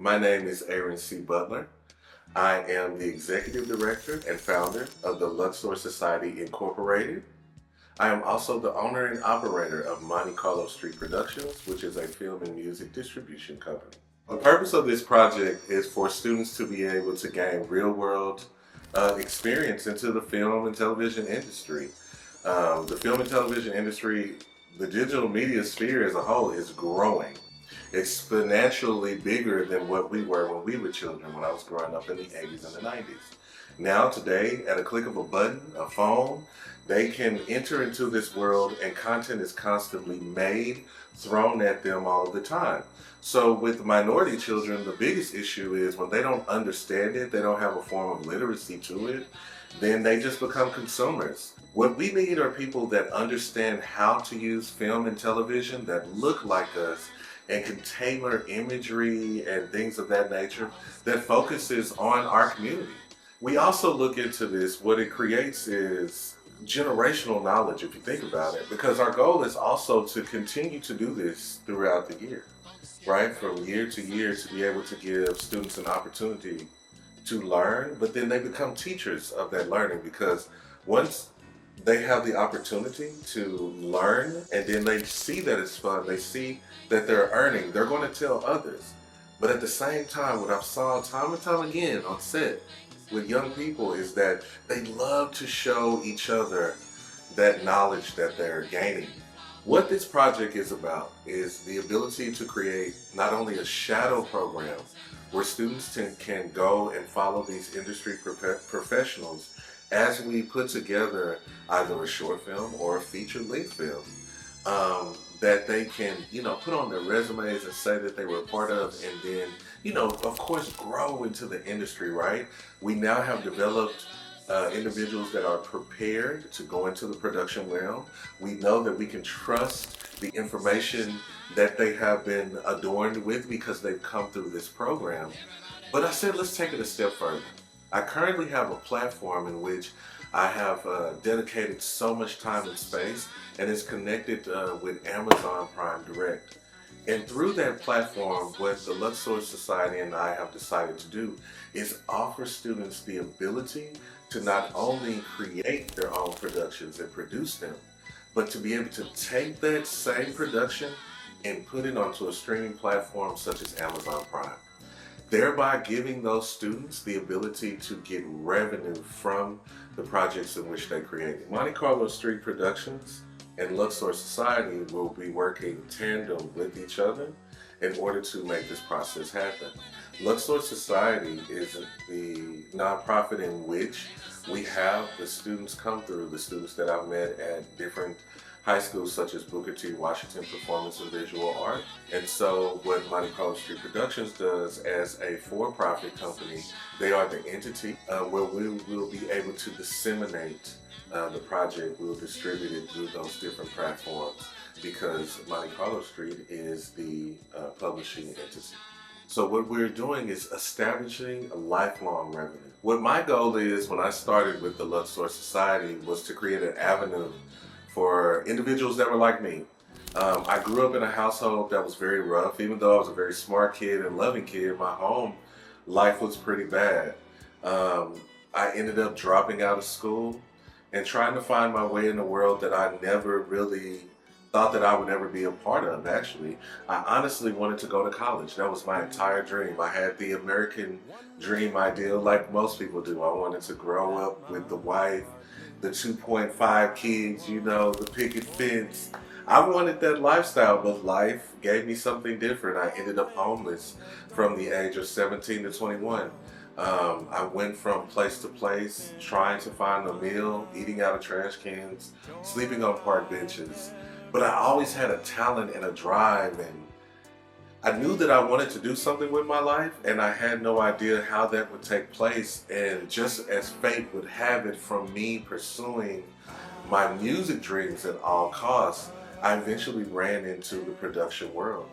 My name is Aaron C. Butler. I am the Executive Director and founder of the Luxor Society Incorporated. I am also the owner and operator of Monte Carlo Street Productions, which is a film and music distribution company. The purpose of this project is for students to be able to gain real-world experience into the film and television industry. The film and television industry, the digital media sphere as a whole, is growing exponentially bigger than what we were when we were children, when I was growing up in the 80s and the 90s. Now, today, at a click of a button, a phone, they can enter into this world and content is constantly made, thrown at them all the time. So with minority children, the biggest issue is when they don't understand it, they don't have a form of literacy to it, then they just become consumers. What we need are people that understand how to use film and television, that look like us, and can tailor imagery and things of that nature that focuses on our community. We also look into this, what it creates is generational knowledge, if you think about it, because our goal is also to continue to do this throughout the year, right? From year to year, to be able to give students an opportunity to learn, but then they become teachers of that learning, because once they have the opportunity to learn and then they see that it's fun, they see that they're earning, they're going to tell others. But at the same time, what I've saw time and time again on set with young people is that they love to show each other that knowledge that they're gaining. What this project is about is the ability to create not only a shadow program where students can go and follow these industry professionals as we put together either a short film or a feature-length film that they can, put on their resumes and say that they were a part of, and then, of course, grow into the industry, right? We now have developed individuals that are prepared to go into the production realm. We know that we can trust the information that they have been adorned with because they've come through this program. But I said, let's take it a step further. I currently have a platform in which I have dedicated so much time and space, and it's connected with Amazon Prime Direct. And through that platform, what the Luxor Society and I have decided to do is offer students the ability to not only create their own productions and produce them, but to be able to take that same production and put it onto a streaming platform such as Amazon Prime, thereby giving those students the ability to get revenue from the projects in which they created. Monte Carlo Street Productions and Luxor Society will be working tandem with each other in order to make this process happen. Luxor Society is the nonprofit in which we have the students come through, the students that I've met at different high schools such as Booker T. Washington Performance and Visual Art. And so what Monte Carlo Street Productions does as a for-profit company, they are the entity where we will be able to disseminate the project. We'll distribute it through those different platforms because Monte Carlo Street is the publishing entity. So what we're doing is establishing a lifelong revenue. What my goal is when I started with the Luxor Society was to create an avenue for individuals that were like me. I grew up in a household that was very rough. Even though I was a very smart kid and loving kid, my home life was pretty bad. I ended up dropping out of school and trying to find my way in a world that I never really thought that I would ever be a part of, actually. I honestly wanted to go to college. That was my entire dream. I had the American dream ideal like most people do. I wanted to grow up with the wife, the 2.5 kids, the picket fence. I wanted that lifestyle, but life gave me something different. I ended up homeless from the age of 17 to 21. I went from place to place, trying to find a meal, eating out of trash cans, sleeping on park benches. But I always had a talent and a drive, and I knew that I wanted to do something with my life, and I had no idea how that would take place. And just as fate would have it, from me pursuing my music dreams at all costs, I eventually ran into the production world.